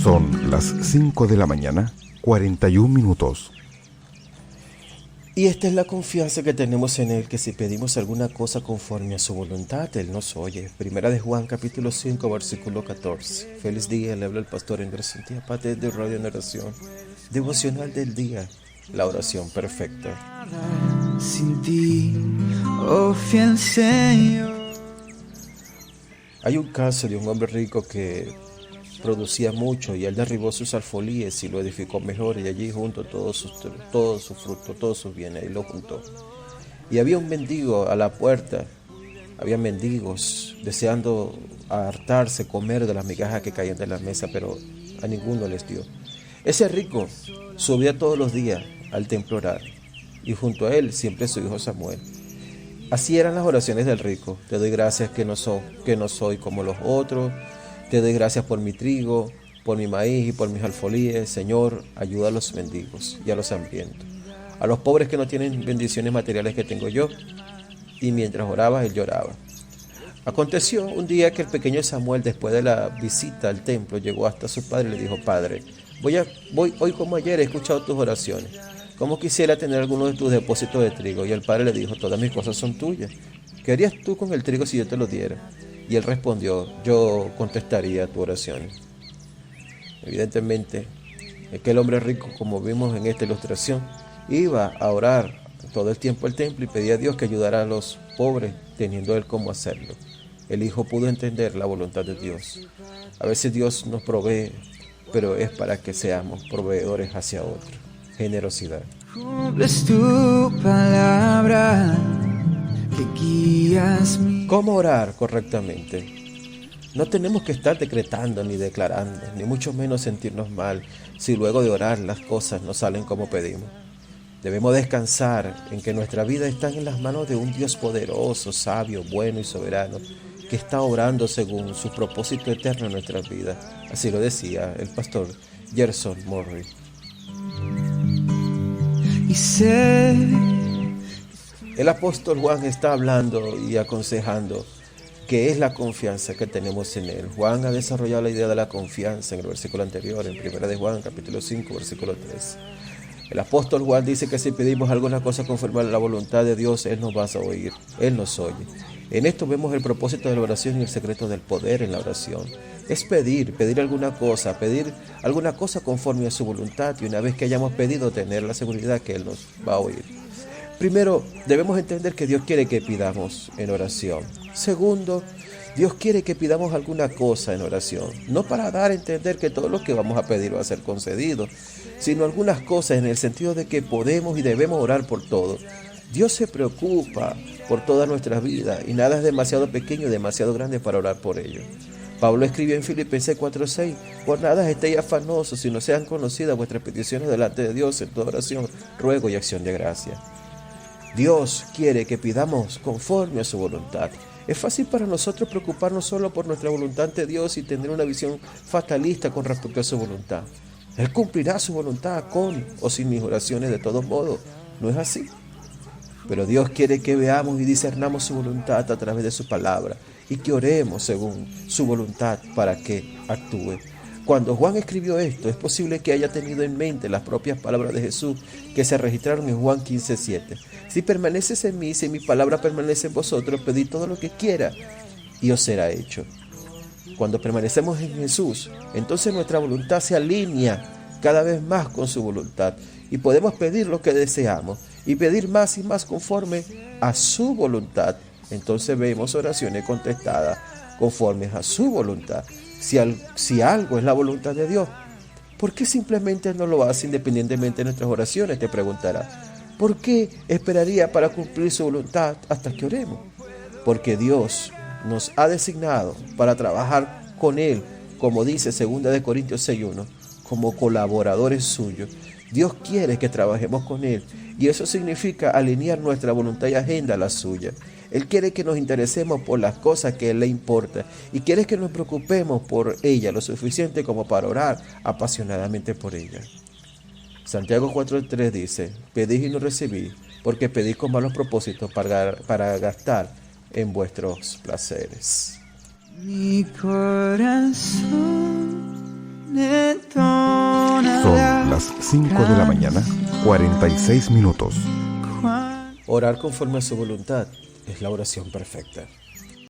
Son las 5 de la mañana, 41 minutos. Y esta es la confianza que tenemos en Él, que si pedimos alguna cosa conforme a su voluntad, Él nos oye. Primera de Juan, capítulo 5, versículo 14. Feliz día, le habla el pastor Andrés Santiago de Radio en Oración. Devocional del día, la oración perfecta. Sin ti, oh fiel Señor. Hay un caso de un hombre rico que producía mucho y él derribó sus alfolíes y lo edificó mejor, y allí juntó todo su fruto, todos sus bienes, y lo juntó. Y había un mendigo a la puerta, había mendigos deseando hartarse, comer de las migajas que caían de la mesa, pero a ninguno les dio. Ese rico subía todos los días al templo a orar, y junto a él siempre su hijo Samuel. Así eran las oraciones del rico: te doy gracias que no soy como los otros. Te doy gracias por mi trigo, por mi maíz y por mis alfolíes. Señor, ayuda a los mendigos y a los hambrientos, a los pobres que no tienen bendiciones materiales que tengo yo. Y mientras oraba, él lloraba. Aconteció un día que el pequeño Samuel, después de la visita al templo, llegó hasta su padre y le dijo: Padre, voy hoy como ayer, he escuchado tus oraciones. ¿Cómo quisiera tener alguno de tus depósitos de trigo? Y el padre le dijo: todas mis cosas son tuyas. ¿Qué harías tú con el trigo si yo te lo diera? Y él respondió: yo contestaría tu oración. Evidentemente, aquel hombre rico, como vimos en esta ilustración, iba a orar todo el tiempo al templo y pedía a Dios que ayudara a los pobres, teniendo él cómo hacerlo. El hijo pudo entender la voluntad de Dios. A veces Dios nos provee, pero es para que seamos proveedores hacia otro. Generosidad. Cumples tu palabra, que guías mi... ¿Cómo orar correctamente? No tenemos que estar decretando ni declarando, ni mucho menos sentirnos mal si luego de orar las cosas no salen como pedimos. Debemos descansar en que nuestra vida está en las manos de un Dios poderoso, sabio, bueno y soberano, que está obrando según su propósito eterno en nuestras vidas. Así lo decía el pastor Gerson Murray. Y sé... El apóstol Juan está hablando y aconsejando que es la confianza que tenemos en Él. Juan ha desarrollado la idea de la confianza en el versículo anterior, en 1 de Juan, capítulo 5, versículo 3. El apóstol Juan dice que si pedimos alguna cosa conforme a la voluntad de Dios, Él nos va a oír, Él nos oye. En esto vemos el propósito de la oración y el secreto del poder en la oración. Es pedir alguna cosa conforme a su voluntad, y una vez que hayamos pedido, tener la seguridad que Él nos va a oír. Primero, debemos entender que Dios quiere que pidamos en oración. Segundo, Dios quiere que pidamos alguna cosa en oración, no para dar a entender que todo lo que vamos a pedir va a ser concedido, sino algunas cosas en el sentido de que podemos y debemos orar por todo. Dios se preocupa por todas nuestras vidas y nada es demasiado pequeño o demasiado grande para orar por ello. Pablo escribió en Filipenses 4:6: por nada estéis afanosos, sino sean conocidas vuestras peticiones delante de Dios en toda oración, ruego y acción de gracia. Dios quiere que pidamos conforme a su voluntad. Es fácil para nosotros preocuparnos solo por nuestra voluntad de Dios y tener una visión fatalista con respecto a su voluntad. Él cumplirá su voluntad con o sin mis oraciones de todos modos. No es así. Pero Dios quiere que veamos y discernamos su voluntad a través de su palabra y que oremos según su voluntad para que actúe. Cuando Juan escribió esto, es posible que haya tenido en mente las propias palabras de Jesús que se registraron en Juan 15:7. Si permaneces en mí, si mi palabra permanece en vosotros, pedid todo lo que quiera y os será hecho. Cuando permanecemos en Jesús, entonces nuestra voluntad se alinea cada vez más con su voluntad y podemos pedir lo que deseamos y pedir más y más conforme a su voluntad. Entonces vemos oraciones contestadas conforme a su voluntad. Si algo es la voluntad de Dios, ¿por qué simplemente no lo hace independientemente de nuestras oraciones? Te preguntarás. ¿Por qué esperaría para cumplir su voluntad hasta que oremos? Porque Dios nos ha designado para trabajar con Él, como dice 2 de Corintios 6:1, como colaboradores suyos. Dios quiere que trabajemos con Él, y eso significa alinear nuestra voluntad y agenda a la suya. Él quiere que nos interesemos por las cosas que a Él le importan y quiere que nos preocupemos por ella lo suficiente como para orar apasionadamente por ella. Santiago 4:3 dice: pedid y no recibid, porque pedís con malos propósitos para gastar en vuestros placeres. Mi corazón en las 5 de la mañana, 46 minutos. Orar conforme a su voluntad es la oración perfecta.